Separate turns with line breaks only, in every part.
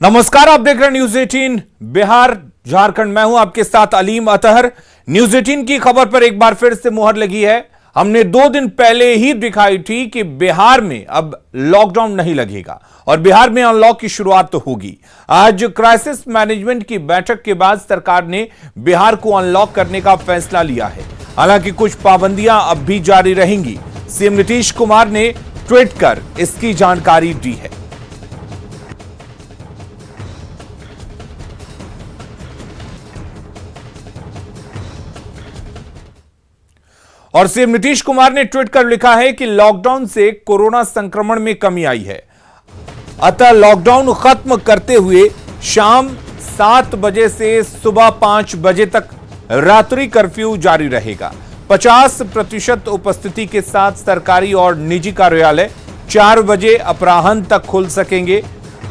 नमस्कार, आप देख रहे हैं न्यूज 18 बिहार झारखंड। मैं हूं आपके साथ अलीम अतहर। न्यूज 18 की खबर पर एक बार फिर से मुहर लगी है। हमने 2 दिन पहले ही दिखाई थी कि बिहार में अब लॉकडाउन नहीं लगेगा और बिहार में अनलॉक की शुरुआत तो होगी। आज क्राइसिस मैनेजमेंट की बैठक के बाद सरकार ने बिहार को अनलॉक करने का फैसला लिया है। हालांकि कुछ पाबंदियां अब भी जारी रहेंगी। सीएम नीतीश कुमार ने ट्वीट कर इसकी जानकारी दी है। और सीएम नीतीश कुमार ने ट्वीट कर लिखा है कि लॉकडाउन से कोरोना संक्रमण में कमी आई है, अतः लॉकडाउन खत्म करते हुए शाम 7 बजे से सुबह 5 बजे तक रात्रि कर्फ्यू जारी रहेगा। 50% उपस्थिति के साथ सरकारी और निजी कार्यालय 4 बजे अपराह्न तक खुल सकेंगे।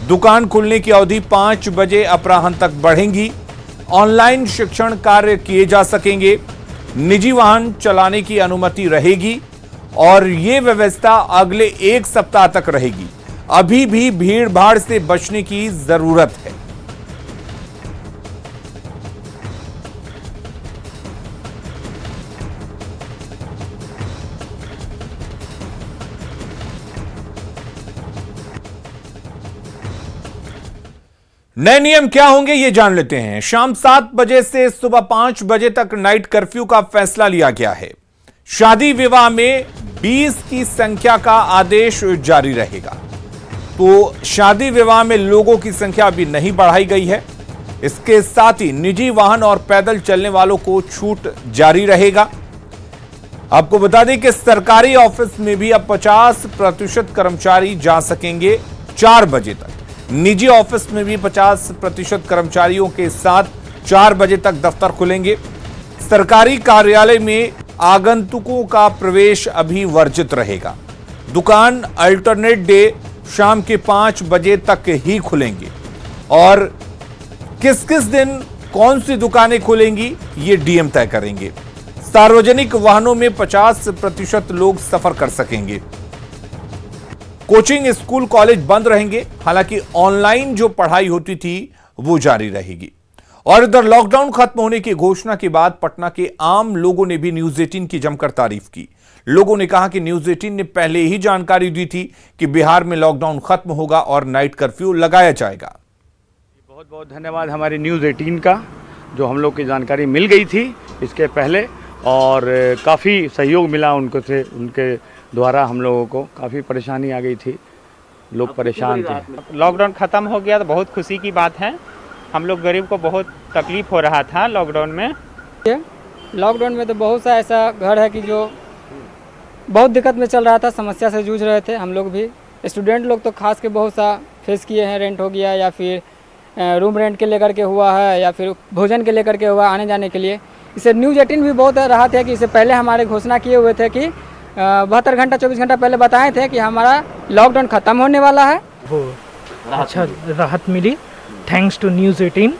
दुकान खुलने की अवधि 5 बजे अपराह्न तक बढ़ेंगी। ऑनलाइन शिक्षण कार्य किए जा सकेंगे। निजी वाहन चलाने की अनुमति रहेगी और यह व्यवस्था अगले 1 सप्ताह तक रहेगी। अभी भी भीड़ भाड़ से बचने की जरूरत है। नए नियम क्या होंगे ये जान लेते हैं। शाम 7 बजे से सुबह 5 बजे तक नाइट कर्फ्यू का फैसला लिया गया है। शादी विवाह में 20 की संख्या का आदेश जारी रहेगा। तो शादी विवाह में लोगों की संख्या अभी नहीं बढ़ाई गई है। इसके साथ ही निजी वाहन और पैदल चलने वालों को छूट जारी रहेगा। आपको बता दें कि सरकारी ऑफिस में भी अब 50% कर्मचारी जा सकेंगे 4 बजे तक। निजी ऑफिस में भी 50% कर्मचारियों के साथ 4 बजे तक दफ्तर खुलेंगे। सरकारी कार्यालय में आगंतुकों का प्रवेश अभी वर्जित रहेगा। दुकान अल्टरनेट डे शाम के 5 बजे तक ही खुलेंगे और किस किस दिन कौन सी दुकानें खुलेंगी ये डीएम तय करेंगे। सार्वजनिक वाहनों में 50% लोग सफर कर सकेंगे। कोचिंग स्कूल कॉलेज बंद रहेंगे। हालांकि ऑनलाइन जो पढ़ाई होती थी वो जारी रहेगी। और इधर लॉकडाउन खत्म होने की घोषणा के बाद पटना के आम लोगों ने भी न्यूज 18 की जमकर तारीफ की। लोगों ने कहा कि न्यूज 18 ने पहले ही जानकारी दी थी कि बिहार में लॉकडाउन खत्म होगा और नाइट कर्फ्यू लगाया जाएगा।
बहुत बहुत धन्यवाद हमारी न्यूज 18 का, जो हम लोग की जानकारी मिल गई थी इसके पहले और काफ़ी सहयोग मिला उनके द्वारा। हम लोगों को काफ़ी परेशानी आ गई थी, लोग परेशान थे।
लॉकडाउन ख़त्म हो गया तो बहुत खुशी की बात है। हम लोग गरीब को बहुत तकलीफ हो रहा था लॉकडाउन में।
लॉकडाउन में तो बहुत सा ऐसा घर है कि जो बहुत दिक्कत में चल रहा था, समस्या से जूझ रहे थे। हम लोग भी स्टूडेंट लोग तो खास के बहुत सा फेस किए हैं। रेंट हो गया या फिर रूम रेंट के लेकर के हुआ है या फिर भोजन के लेकर के हुआ आने जाने के लिए। इसे न्यूज़ 18 भी बहुत राहत है कि इससे पहले हमारे घोषणा किए हुए थे कि 72 घंटा 24 घंटा पहले बताए थे कि हमारा लॉकडाउन ख़त्म होने वाला है।
वो अच्छा राहत मिली थैंक्स टू न्यूज़ 18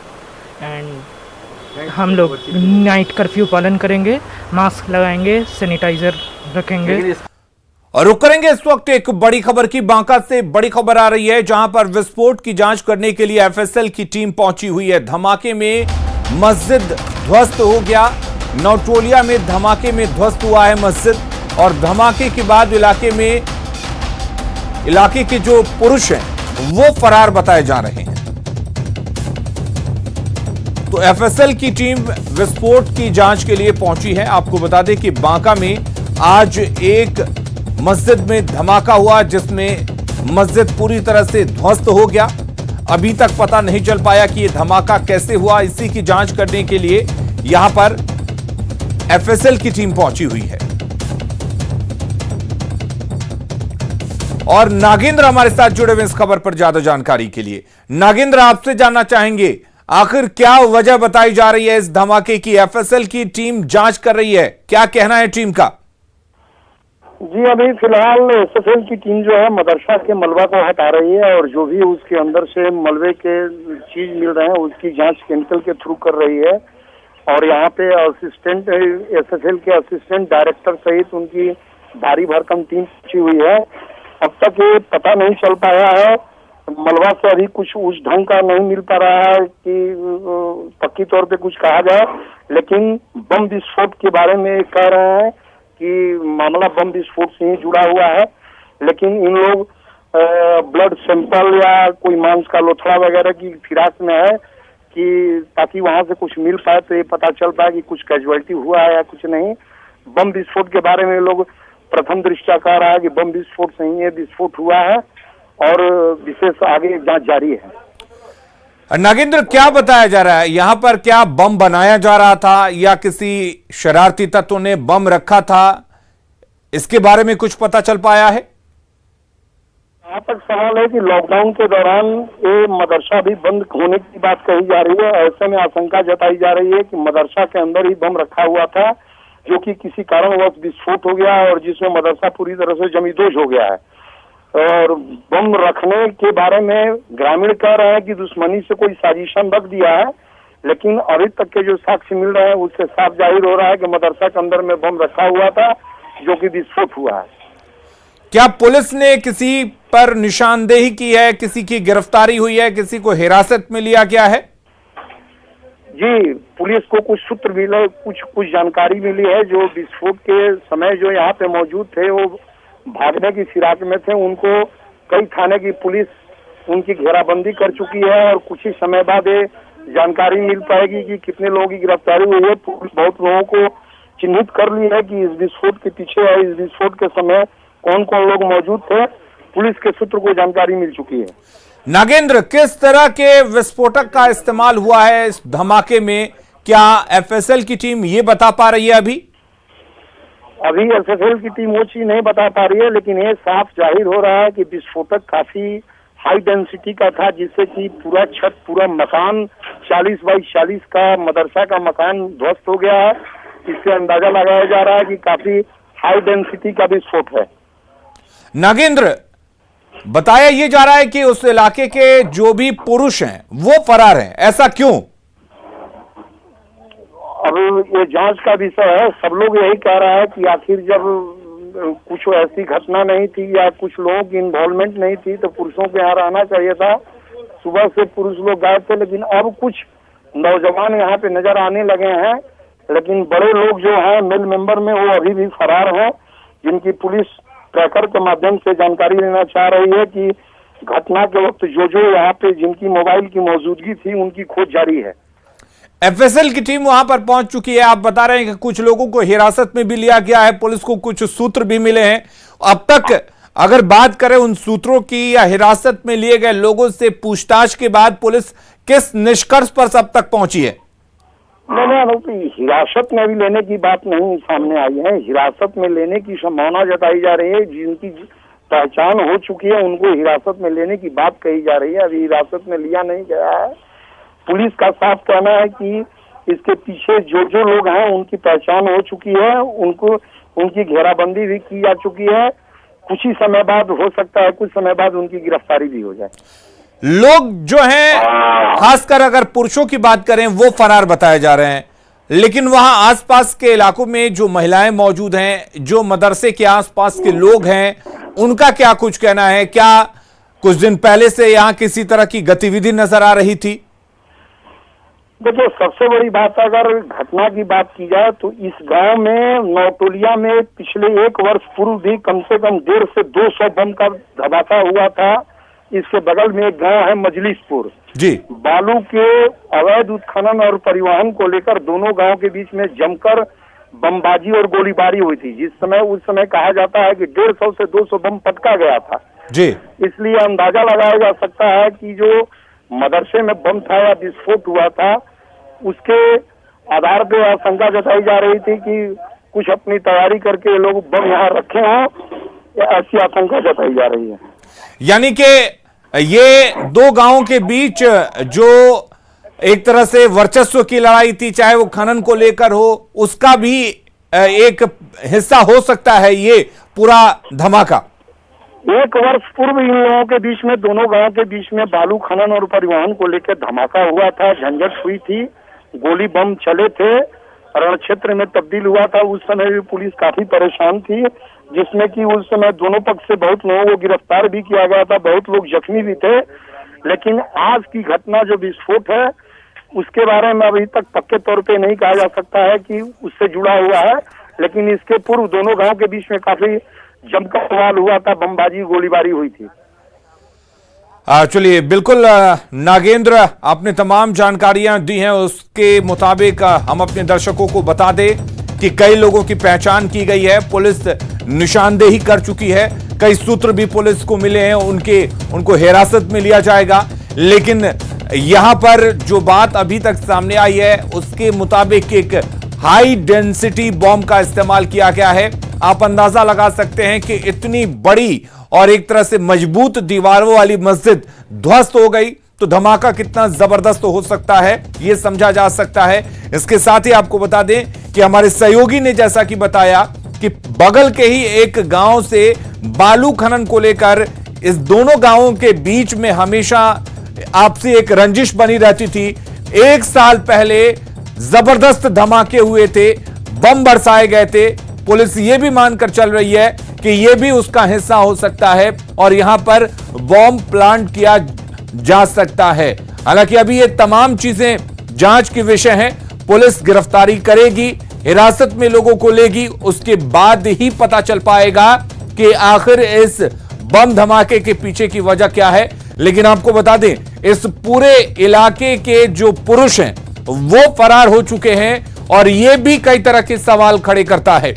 एंड हम लोग नाइट कर्फ्यू पालन करेंगे, मास्क लगाएंगे, सैनिटाइजर रखेंगे।
और रुक करेंगे इस वक्त एक बड़ी खबर की। बांका से बड़ी खबर आ रही है जहां पर विस्फोट की जांच करने के लिए एफएसएल की टीम पहुंची हुई है। धमाके में मस्जिद ध्वस्त हो गया। नौटोलिया में धमाके में ध्वस्त हुआ है मस्जिद और धमाके के बाद इलाके के जो पुरुष हैं वो फरार बताए जा रहे हैं। तो एफएसएल की टीम विस्फोट की जांच के लिए पहुंची है। आपको बता दें कि बांका में आज एक मस्जिद में धमाका हुआ जिसमें मस्जिद पूरी तरह से ध्वस्त हो गया। अभी तक पता नहीं चल पाया कि यह धमाका कैसे हुआ। इसी की जांच करने के लिए यहां पर एफएसएल की टीम पहुंची हुई है। और नागेंद्र हमारे साथ जुड़े हुए इस खबर पर ज्यादा जानकारी के लिए। नागेंद्र, आपसे जानना चाहेंगे आखिर क्या वजह बताई जा रही है इस धमाके की। एफएसएल की टीम जांच कर रही है, क्या कहना है टीम का?
जी, अभी फिलहाल एसएफएल की टीम जो है मदरसा के मलबा को हटा रही है और जो भी उसके अंदर से मलबे के चीज मिल रहे हैं उसकी जांच केमिकल के थ्रू कर रही है। और यहाँ पे असिस्टेंट एसएफएल के असिस्टेंट डायरेक्टर सहित उनकी भारी भरकम टीम पहुंची हुई है। अब तक ये पता नहीं चल पाया है मलबा से अभी कुछ उस ढंग का नहीं मिल पा रहा है कि पक्की तौर पे कुछ कहा जाए, लेकिन बम विस्फोट के बारे में कह रहे हैं कि मामला बम विस्फोट से ही जुड़ा हुआ है। लेकिन इन लोग ब्लड सैंपल या कोई मांस का लोथड़ा वगैरह की फिराक में है कि ताकि वहां से कुछ मिल पाए तो ये पता चल पाए कि कुछ कैजुअलिटी हुआ है या कुछ नहीं। बम विस्फोट के बारे में लोग प्रथम दृष्टया कह रहा है कि बम विस्फोट से ही ये विस्फोट हुआ है और विशेष आगे जांच जारी है।
नागेंद्र, क्या बताया जा रहा है यहाँ पर? क्या बम बनाया जा रहा था या किसी शरारती तत्व ने बम रखा था? इसके बारे में कुछ पता चल पाया है?
यहाँ तक सवाल है कि लॉकडाउन के दौरान ये मदरसा भी बंद होने की बात कही जा रही है। ऐसे में आशंका जताई जा रही है कि मदरसा के अंदर ही बम रखा हुआ था, जो कि किसी कारणवश विस्फोट हो गया और जिसमें मदरसा पूरी तरह से जमींदोज हो गया है। और बम रखने के बारे में ग्रामीण कह रहे हैं कि दुश्मनी से कोई साजिशन रख दिया है, लेकिन अभी तक के जो साक्ष्य मिल रहे हैं उससे साफ जाहिर हो रहा है कि मदरसा के अंदर में बम रखा हुआ था जो कि विस्फोट हुआ है।
क्या पुलिस ने किसी पर निशानदेही की है? किसी की गिरफ्तारी हुई है? किसी को हिरासत में लिया गया है?
जी, पुलिस को कुछ सूत्र मिले, कुछ जानकारी मिली है। जो विस्फोट के समय जो यहाँ पे मौजूद थे वो भागने की फिराक में थे। उनको कई थाने की पुलिस उनकी घेराबंदी कर चुकी है और कुछ ही समय बाद ये जानकारी मिल पाएगी कि कितने लोगों की गिरफ्तारी हुई है। पुलिस बहुत लोगों को चिन्हित कर ली है कि इस विस्फोट के पीछे है, इस विस्फोट के समय कौन कौन लोग मौजूद थे। पुलिस के सूत्र को जानकारी मिल चुकी है।
नागेंद्र, किस तरह के विस्फोटक का इस्तेमाल हुआ है इस धमाके में? क्या एफएसएल की टीम ये बता पा रही है? अभी
एफएसएल की टीम वो चीज नहीं बता पा रही है, लेकिन ये साफ जाहिर हो रहा है कि विस्फोटक काफी हाई डेंसिटी का था, जिससे कि पूरा छत, पूरा मकान 40 बाई 40 का मदरसा का मकान ध्वस्त हो गया है। इससे अंदाजा लगाया जा रहा है कि काफी हाई डेंसिटी का विस्फोट है।
नागेंद्र, बताया ये जा रहा है कि उस इलाके के जो भी पुरुष हैं वो फरार हैं, ऐसा क्यों?
अब ये जांच का विषय है। सब लोग यही कह रहा है कि आखिर जब कुछ ऐसी घटना नहीं थी या कुछ लोगों की इन्वॉल्वमेंट नहीं थी तो पुरुषों के यहाँ रहना चाहिए था। सुबह से पुरुष लोग गायब थे, लेकिन अब कुछ नौजवान यहाँ पे नजर आने लगे हैं। लेकिन बड़े लोग जो हैं मेल मेंबर में वो अभी भी फरार हैं, जिनकी पुलिस ट्रैकर के माध्यम से जानकारी लेना चाह रही है कि घटना के वक्त जो यहाँ पे जिनकी मोबाइल की मौजूदगी थी उनकी खोज जारी है।
एफएसएल की टीम वहां पर पहुंच चुकी है। आप बता रहे हैं कि कुछ लोगों को हिरासत में भी लिया गया है, पुलिस को कुछ सूत्र भी मिले हैं। अब तक अगर बात करें उन सूत्रों की या हिरासत में लिए गए लोगों से पूछताछ के बाद पुलिस किस निष्कर्ष पर सब तक पहुंची है?
नहीं, हिरासत में भी लेने की बात नहीं सामने आई है। हिरासत में लेने की संभावना जताई जा रही है। जिनकी पहचान हो चुकी है उनको हिरासत में लेने की बात कही जा रही है। अभी हिरासत में लिया नहीं गया है। पुलिस का साफ कहना है कि इसके पीछे जो लोग हैं उनकी पहचान हो चुकी है, उनको उनकी घेराबंदी भी की जा चुकी है। कुछ ही समय बाद, हो सकता है कुछ समय बाद, उनकी गिरफ्तारी भी हो जाए।
लोग जो हैं, खासकर अगर पुरुषों की बात करें, वो फरार बताए जा रहे हैं, लेकिन वहां आसपास के इलाकों में जो महिलाएं मौजूद हैं, जो मदरसे के आसपास के लोग हैं, उनका क्या कुछ कहना है? क्या कुछ दिन पहले से यहां किसी तरह की गतिविधि नजर आ रही थी?
देखिए, सबसे बड़ी बात अगर घटना की बात की जाए तो इस गांव में नौटोलिया में पिछले 1 वर्ष पूर्व भी कम से कम 150 से 200 बम का धमाका हुआ था। इसके बगल में एक गांव है मजलिसपुर
जी।
बालू के अवैध उत्खनन और परिवहन को लेकर दोनों गांव के बीच में जमकर बमबाजी और गोलीबारी हुई थी। उस समय कहा जाता है कि 150 से 200 बम पटका गया था
जी।
इसलिए अंदाजा लगाया जा सकता है कि जो मदरसे में बम था या विस्फोट हुआ था, उसके आधार पर आशंका जताई जा रही थी कि कुछ अपनी तैयारी करके लोग बम यहाँ रखे हों, ऐसी आशंका जताई जा रही है।
यानी कि ये दो गांवों के बीच जो एक तरह से वर्चस्व की लड़ाई थी, चाहे वो खनन को लेकर हो, उसका भी एक हिस्सा हो सकता है ये पूरा धमाका।
1 वर्ष पूर्व इन लोगों के बीच में, दोनों गांव के बीच में बालू खनन और परिवहन को लेकर धमाका हुआ था, झंझट हुई थी, गोली बम चले थे, रण क्षेत्र में तब्दील हुआ था। उस समय भी पुलिस काफी परेशान थी। जिसमें कि उस समय दोनों पक्ष से बहुत लोगों को गिरफ्तार भी किया गया था, बहुत लोग जख्मी भी थे। लेकिन आज की घटना जो विस्फोट है उसके बारे में अभी तक पक्के तौर पे नहीं कहा जा सकता है कि उससे जुड़ा हुआ है, लेकिन इसके पूर्व दोनों गांव के बीच में काफी जमकर सवाल हुआ था, बमबाजी गोलीबारी हुई थी।
चलिए, बिल्कुल नागेंद्र, आपने तमाम जानकारियां दी हैं, उसके मुताबिक हम अपने दर्शकों को बता दें कि कई लोगों की पहचान की गई है, पुलिस निशानदेही कर चुकी है, कई सूत्र भी पुलिस को मिले हैं, उनको हिरासत में लिया जाएगा। लेकिन यहां पर जो बात अभी तक सामने आई है उसके मुताबिक एक हाई डेंसिटी बॉम्ब का इस्तेमाल किया गया है। आप अंदाजा लगा सकते हैं कि इतनी बड़ी और एक तरह से मजबूत दीवारों वाली मस्जिद ध्वस्त हो गई तो धमाका कितना जबरदस्त हो सकता है यह समझा जा सकता है। इसके साथ ही आपको बता दें कि हमारे सहयोगी ने जैसा कि बताया कि बगल के ही एक गांव से बालू खनन को लेकर इस दोनों गांवों के बीच में हमेशा आपसी एक रंजिश बनी रहती थी। 1 साल पहले जबरदस्त धमाके हुए थे, बम बरसाए गए थे। पुलिस यह भी मानकर चल रही है कि यह भी उसका हिस्सा हो सकता है और यहां पर बॉम्ब प्लांट किया जा सकता है। हालांकि अभी ये तमाम चीजें जांच के विषय हैं। पुलिस गिरफ्तारी करेगी, हिरासत में लोगों को लेगी, उसके बाद ही पता चल पाएगा कि आखिर इस बम धमाके के पीछे की वजह क्या है। लेकिन आपको बता दें, इस पूरे इलाके के जो पुरुष हैं वो फरार हो चुके हैं और यह भी कई तरह के सवाल खड़े करता है।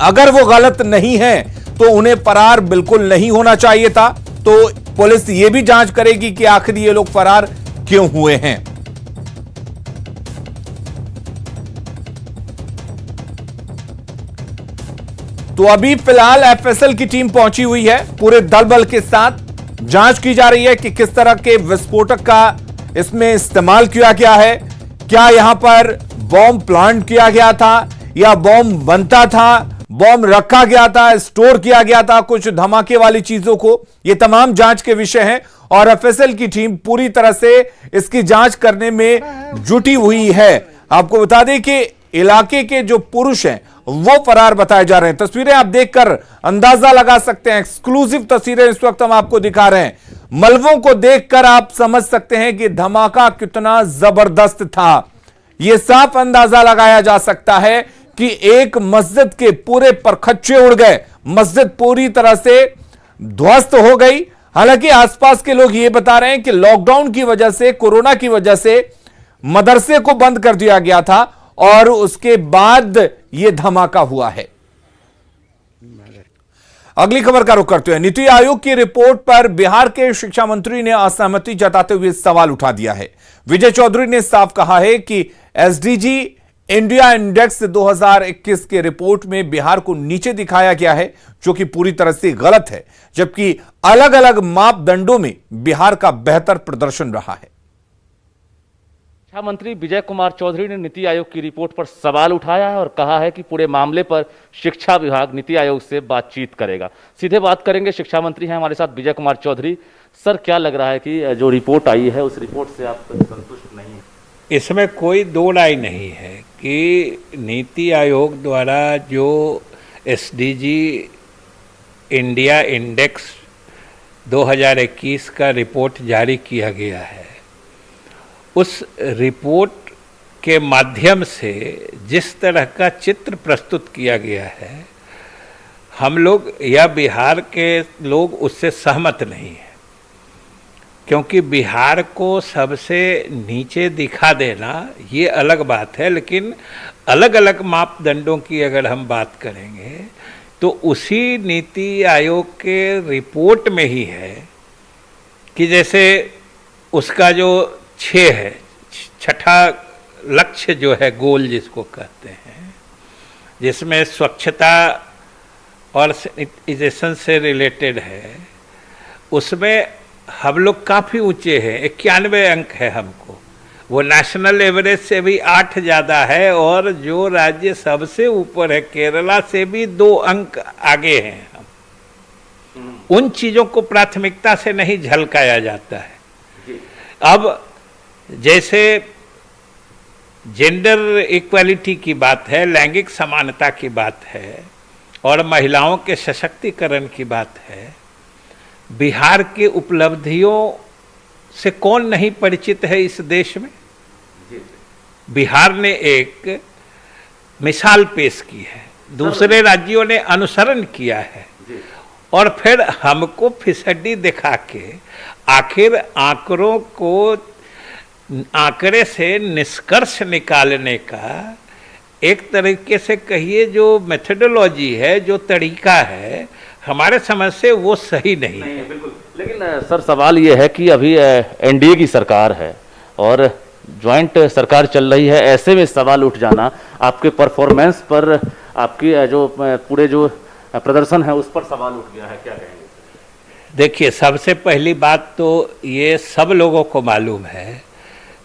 अगर वो गलत नहीं है तो उन्हें फरार बिल्कुल नहीं होना चाहिए था। तो पुलिस ये भी जांच करेगी कि आखिर ये लोग फरार क्यों हुए हैं। तो अभी फिलहाल एफएसएल की टीम पहुंची हुई है, पूरे दल बल के साथ जांच की जा रही है कि किस तरह के विस्फोटक का इसमें इस्तेमाल किया गया है। क्या यहां पर बॉम्ब प्लांट किया गया था या बॉम्ब बनता था, बॉम्ब रखा गया था, स्टोर किया गया था कुछ धमाके वाली चीजों को। ये तमाम जांच के विषय हैं और एफएसएल की टीम पूरी तरह से इसकी जांच करने में जुटी हुई है। आपको बता दें कि इलाके के जो पुरुष हैं वो फरार बताए जा रहे हैं। तस्वीरें आप देखकर अंदाजा लगा सकते हैं, एक्सक्लूसिव तस्वीरें इस वक्त हम आपको दिखा रहे हैं। मलबों को देखकर आप समझ सकते हैं कि धमाका कितना जबरदस्त था। यह साफ अंदाजा लगाया जा सकता है कि एक मस्जिद के पूरे परखच्चे उड़ गए, मस्जिद पूरी तरह से ध्वस्त हो गई। हालांकि आसपास के लोग यह बता रहे हैं कि लॉकडाउन की वजह से, कोरोना की वजह से मदरसे को बंद कर दिया गया था और उसके बाद यह धमाका हुआ है। अगली खबर का रुख करते हैं। नीति आयोग की रिपोर्ट पर बिहार के शिक्षा मंत्री ने असहमति जताते हुए सवाल उठा दिया है। विजय चौधरी ने साफ कहा है कि एसडीजी इंडिया इंडेक्स 2021 के रिपोर्ट में बिहार को नीचे दिखाया गया है, जो कि पूरी तरह से गलत है, जबकि अलग अलग मापदंडों में बिहार का बेहतर प्रदर्शन रहा है।
शिक्षा मंत्री विजय कुमार चौधरी ने नीति आयोग की रिपोर्ट पर सवाल उठाया है और कहा है कि पूरे मामले पर शिक्षा विभाग नीति आयोग से बातचीत करेगा। सीधे बात करेंगे, शिक्षा मंत्री हैं हमारे साथ विजय कुमार चौधरी। सर, क्या लग रहा है कि जो रिपोर्ट आई है उस रिपोर्ट से आप संतुष्ट नहीं हैं?
इसमें कोई दो राय नहीं है कि नीति आयोग द्वारा जो एसडीजी इंडिया इंडेक्स 2021 का रिपोर्ट जारी किया गया है, उस रिपोर्ट के माध्यम से जिस तरह का चित्र प्रस्तुत किया गया है, हम लोग या बिहार के लोग उससे सहमत नहीं हैं। क्योंकि बिहार को सबसे नीचे दिखा देना ये अलग बात है, लेकिन अलग अलग मापदंडों की अगर हम बात करेंगे तो उसी नीति आयोग के रिपोर्ट में ही है कि जैसे उसका जो 6 है, छठा लक्ष्य जो है, गोल जिसको कहते हैं, जिसमें स्वच्छता और सैनिटाइजेशन से रिलेटेड है, उसमें हम लोग काफ़ी ऊंचे हैं। 91 अंक है हमको, वो नेशनल एवरेज से भी 8 ज़्यादा है और जो राज्य सबसे ऊपर है केरला से भी 2 अंक आगे हैं हम। उन चीज़ों को प्राथमिकता से नहीं झलकाया जाता है। अब जैसे जेंडर इक्वालिटी की बात है, लैंगिक समानता की बात है, और महिलाओं के सशक्तिकरण की बात है, बिहार के उपलब्धियों से कौन नहीं परिचित है इस देश में। बिहार ने एक मिसाल पेश की है, दूसरे राज्यों ने अनुसरण किया है, और फिर हमको फिसड्डी दिखा के आखिर आंकड़े से निष्कर्ष निकालने का एक तरीके से कहिए जो मेथोडोलॉजी है, जो तरीका है, हमारे समझ से वो सही नहीं है।
बिल्कुल। लेकिन सर सवाल ये है कि अभी एनडीए की सरकार है और ज्वाइंट सरकार चल रही है, ऐसे में सवाल उठ जाना आपके परफॉर्मेंस पर, आपकी जो पूरे जो प्रदर्शन है उस पर सवाल उठ गया है, क्या कहेंगे?
देखिए, सबसे पहली बात तो ये सब लोगों को मालूम है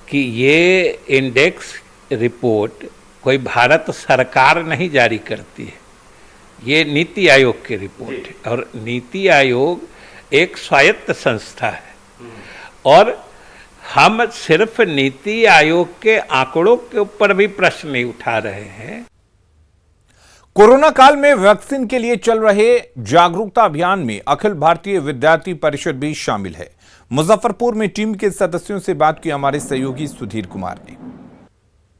कि ये इंडेक्स रिपोर्ट कोई भारत सरकार नहीं जारी करती है, ये नीति आयोग की रिपोर्ट है, और नीति आयोग एक स्वायत्त संस्था है, और हम सिर्फ नीति आयोग के आंकड़ों के ऊपर भी प्रश्न नहीं उठा रहे हैं।
कोरोना काल में वैक्सीन के लिए चल रहे जागरूकता अभियान में अखिल भारतीय विद्यार्थी परिषद भी शामिल है। मुजफ्फरपुर में टीम के सदस्यों से बात की हमारे सहयोगी सुधीर कुमार ने।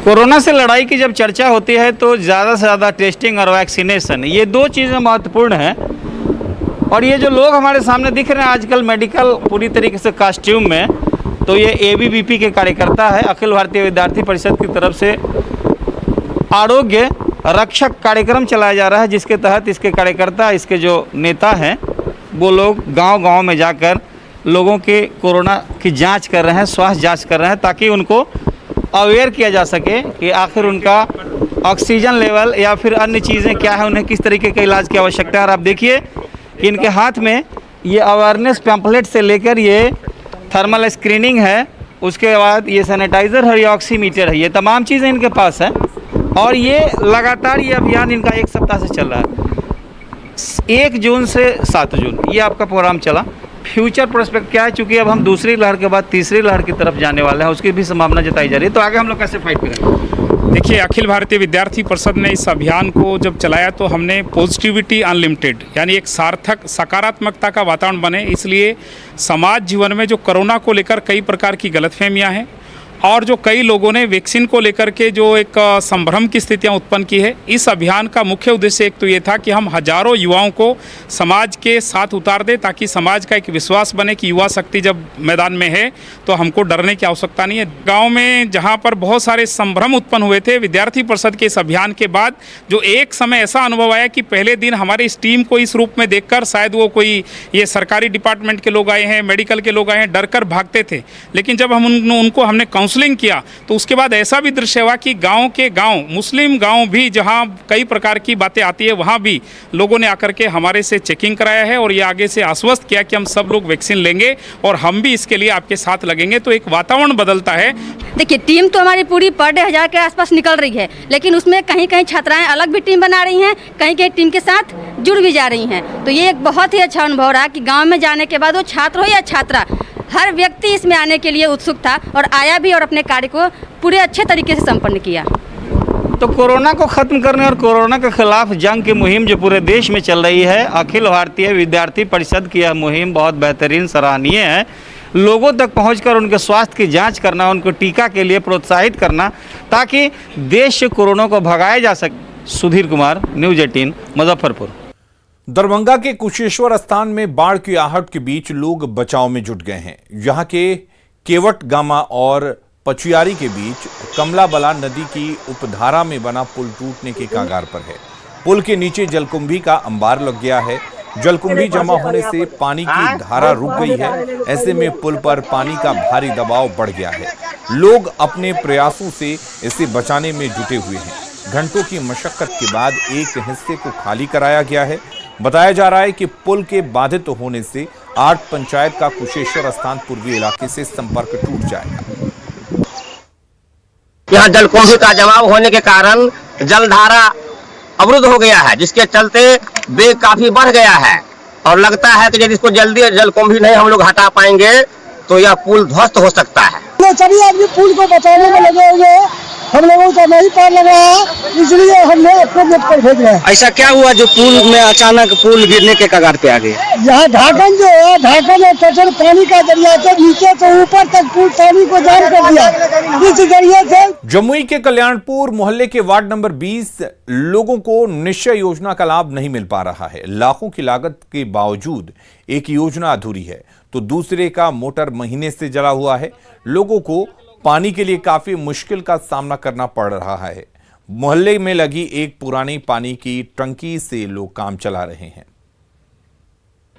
कोरोना से लड़ाई की जब चर्चा होती है तो ज़्यादा से ज़्यादा टेस्टिंग और वैक्सीनेशन, ये दो चीज़ें महत्वपूर्ण हैं। और ये जो लोग हमारे सामने दिख रहे हैं आजकल मेडिकल पूरी तरीके से कॉस्ट्यूम में, तो ये एबीवीपी के कार्यकर्ता है। अखिल भारतीय विद्यार्थी परिषद की तरफ से आरोग्य रक्षक कार्यक्रम चलाया जा रहा है, जिसके तहत इसके कार्यकर्ता, इसके जो नेता हैं, वो लोग गांव-गांव में जाकर लोगों के कोरोना की जांच कर रहे हैं, स्वास्थ्य जांच कर रहे हैं, ताकि उनको अवेयर किया जा सके कि आखिर उनका ऑक्सीजन लेवल या फिर अन्य चीज़ें क्या है, उन्हें किस तरीके के इलाज की आवश्यकता है। और आप देखिए कि इनके हाथ में ये अवेयरनेस पैम्पलेट से लेकर ये थर्मल स्क्रीनिंग है, उसके बाद ये सैनिटाइज़र है, ये ऑक्सीमीटर है, ये तमाम चीज़ें इनके पास हैं। और ये लगातार ये अभियान इनका 1 सप्ताह से चल रहा है, 1 जून से 7 जून ये आपका प्रोग्राम चला। फ्यूचर प्रोस्पेक्ट क्या है, चूँकि अब हम दूसरी लहर के बाद तीसरी लहर की तरफ जाने वाले हैं, उसकी भी संभावना जताई जा रही है, तो आगे हम लोग कैसे फाइट करेंगे?
देखिए, अखिल भारतीय विद्यार्थी परिषद ने इस अभियान को जब चलाया तो हमने पॉजिटिविटी अनलिमिटेड, यानी एक सार्थक सकारात्मकता का वातावरण बने, इसलिए समाज जीवन में जो कोरोना को लेकर कई प्रकार की गलतफहमियां हैं और जो कई लोगों ने वैक्सीन को लेकर के जो एक संभ्रम की स्थितियां उत्पन्न की है, इस अभियान का मुख्य उद्देश्य एक तो ये था कि हम हजारों युवाओं को समाज के साथ उतार दें, ताकि समाज का एक विश्वास बने कि युवा शक्ति जब मैदान में है तो हमको डरने की आवश्यकता नहीं है। गांव में जहां पर बहुत सारे संभ्रम उत्पन्न हुए थे, विद्यार्थी परिषद के इस अभियान के बाद जो एक समय ऐसा अनुभव आया कि पहले दिन हमारे इस टीम को इस रूप में देखकर शायद वो कोई ये सरकारी डिपार्टमेंट के लोग आए हैं, मेडिकल के लोग आए हैं, डर कर भागते थे। लेकिन जब हम उनको हमने काउंसलिंग किया तो उसके बाद ऐसा भी दृश्य हुआ कि गांव के गांव, मुस्लिम गांव भी जहां कई प्रकार की बातें आती है, वहां भी लोगों ने आकर के हमारे से चेकिंग कराया है और ये आगे से आश्वस्त किया कि हम सब लोग वैक्सीन लेंगे और हम भी इसके लिए आपके साथ लगेंगे। तो एक वातावरण बदलता है।
देखिए, टीम तो हमारी पूरी पर डे 1000 के आसपास निकल रही है, लेकिन उसमें कहीं कहीं छात्राएं अलग भी टीम बना रही हैं, कहीं कहीं टीम के साथ जुड़ भी जा रही हैं। तो ये एक बहुत ही अच्छा अनुभव रहा कि गाँव में जाने के बाद वो छात्र हो या छात्रा, हर व्यक्ति इसमें आने के लिए उत्सुक था और आया भी और अपने कार्य को पूरे अच्छे तरीके से संपन्न किया।
तो कोरोना को ख़त्म करने और कोरोना के खिलाफ जंग की मुहिम जो पूरे देश में चल रही है, अखिल भारतीय विद्यार्थी परिषद की यह मुहिम बहुत बेहतरीन, सराहनीय है। लोगों तक पहुंचकर उनके स्वास्थ्य की जांच करना, उनको टीका के लिए प्रोत्साहित करना, ताकि देश से कोरोना को भगाया जा सके। सुधीर कुमार, न्यूज़ 18, मुजफ्फरपुर।
दरभंगा के कुशेश्वर स्थान में बाढ़ की आहट के बीच लोग बचाव में जुट गए हैं। यहां के केवट गामा और पचियारी के बीच कमला नदी की उपधारा में बना पुल टूटने के कगार पर है। पुल के नीचे जलकुंभी का अंबार लग गया है। जलकुंभी जमा होने से पानी की धारा रुक गई है। ऐसे में पुल पर पानी का भारी दबाव बढ़ गया है। लोग अपने प्रयासों से इसे बचाने में जुटे हुए हैं। घंटों की मशक्कत के बाद एक हिस्से को खाली कराया गया है। बताया जा रहा है कि पुल के बाधित होने से 8 पंचायत का कुशेश्वर स्थान पूर्वी इलाके से संपर्क टूट जाएगा।
यहाँ जलकुंभी का जमाव होने के कारण जलधारा अवरुद्ध हो गया है, जिसके चलते वेग काफी बढ़ गया है और लगता है कि यदि इसको जल्दी जलकुंभी नहीं हम लोग हटा पाएंगे तो यह पुल ध्वस्त हो सकता है।
सभी आदमी पुल को बचाने में लगे हुए हैं
हम लोगों का नहीं पार लगा है, इसलिए हमने अपने गेट पर भेज रहे हैं।
ऐसा क्या हुआ जो पुल में अचानक पुल गिरने के कगार पे आ गए?
यहाँ ढाकन जो है, ढाकन है टोटल पानी का जरिया से नीचे से ऊपर तक पुल पानी को जाम कर दिया। इस जरिए से
जमुई के कल्याणपुर मोहल्ले के वार्ड नंबर 20 लोगों को निश्चय योजना का लाभ नहीं मिल पा रहा है। लाखों की लागत के बावजूद एक योजना अधूरी है तो दूसरे का मोटर महीने से जला हुआ है। लोगों को पानी के लिए काफी मुश्किल का सामना करना पड़ रहा है। मोहल्ले में लगी एक पुरानी पानी की टंकी से लोग काम चला रहे हैं।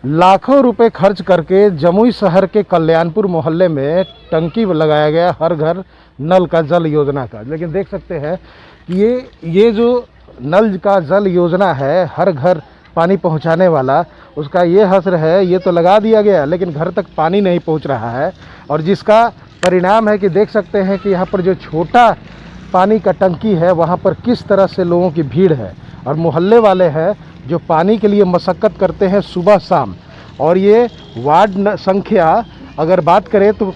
लाखों रुपए खर्च करके जमुई शहर के कल्याणपुर मोहल्ले में टंकी लगाया गया हर घर नल का जल योजना का। लेकिन देख सकते हैं कि ये जो नल का जल योजना है हर घर पानी पहुंचाने वाला, उसका ये हसर है, ये तो लगा दिया गया लेकिन घर तक पानी नहीं पहुंच रहा है। और जिसका परिणाम है कि देख सकते हैं कि यहाँ पर जो छोटा पानी का टंकी है वहाँ पर किस तरह से लोगों की भीड़ है। और मोहल्ले वाले हैं जो पानी के लिए मशक्क़त करते हैं सुबह शाम। और ये वार्ड संख्या अगर बात करें तो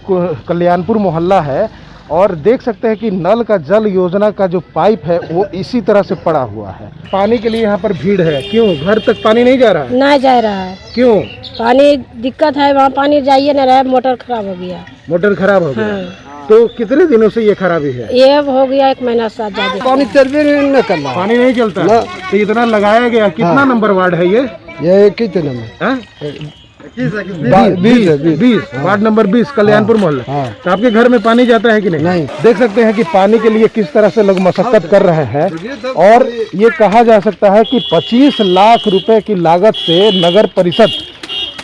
कल्याणपुर मोहल्ला है। और देख सकते हैं कि नल का जल योजना का जो पाइप है वो इसी तरह से पड़ा हुआ है। पानी के लिए यहाँ पर भीड़ है। क्यों घर तक पानी नहीं जा रहा है?
नहीं जा रहा है।
क्यों?
पानी दिक्कत है, वहाँ पानी जाइए न रहा, मोटर खराब हो गया।
मोटर खराब हो गया?
हाँ।
तो कितने दिनों से ये खराबी है?
ये हो गया 1 महीना से ज्यादा।
पानी चलते नहीं करना,
पानी नहीं चलता तो इतना लगाया गया। कितना नंबर वार्ड है ये
कितने नंबर?
20 वार्ड नंबर 20 कल्याणपुर मोहल्ला। तो आपके घर में पानी जाता है कि नहीं? देख सकते हैं कि पानी के लिए किस तरह से लोग मशक्कत कर रहे हैं। और ये कहा जा सकता है कि 25 लाख रुपए की लागत से नगर परिषद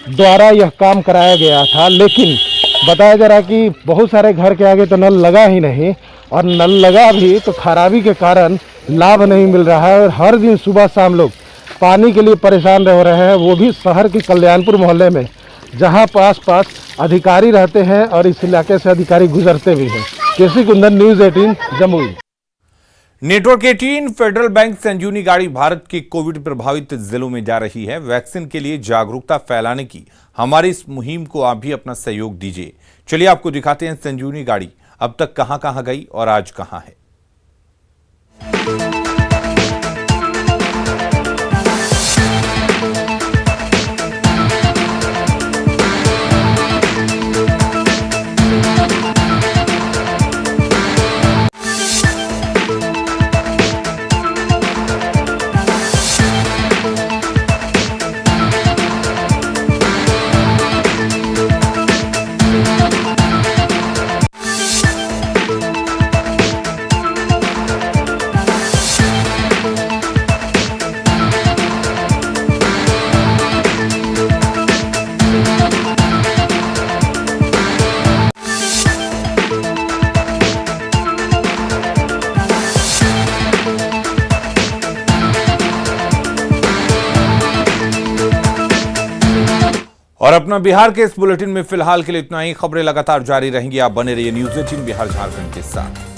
द्वारा यह काम कराया गया था। लेकिन बताया जा रहा कि बहुत सारे घर के आगे तो नल लगा ही नहीं, और नल लगा भी तो खराबी के कारण लाभ नहीं मिल रहा है। और हर दिन सुबह शाम लोग पानी के लिए परेशान रह रहे हैं, वो भी शहर के कल्याणपुर मोहल्ले में जहां पास अधिकारी रहते हैं और इस इलाके से अधिकारी गुजरते भी हैं। KC Kundan, news 18 Jamui.
Network 18 federal bank Sanjeevani गाड़ी भारत के कोविड प्रभावित जिलों में जा रही है। वैक्सीन के लिए जागरूकता फैलाने की हमारी इस मुहिम को आप भी अपना सहयोग दीजिए। चलिए आपको दिखाते हैं संजीवनी गाड़ी अब तक कहां कहां गई और आज कहां है। और अपना बिहार के इस बुलेटिन में फिलहाल के लिए इतना ही। खबरें लगातार जारी रहेंगी, आप बने रहिए न्यूज़ 18 बिहार झारखंड के साथ।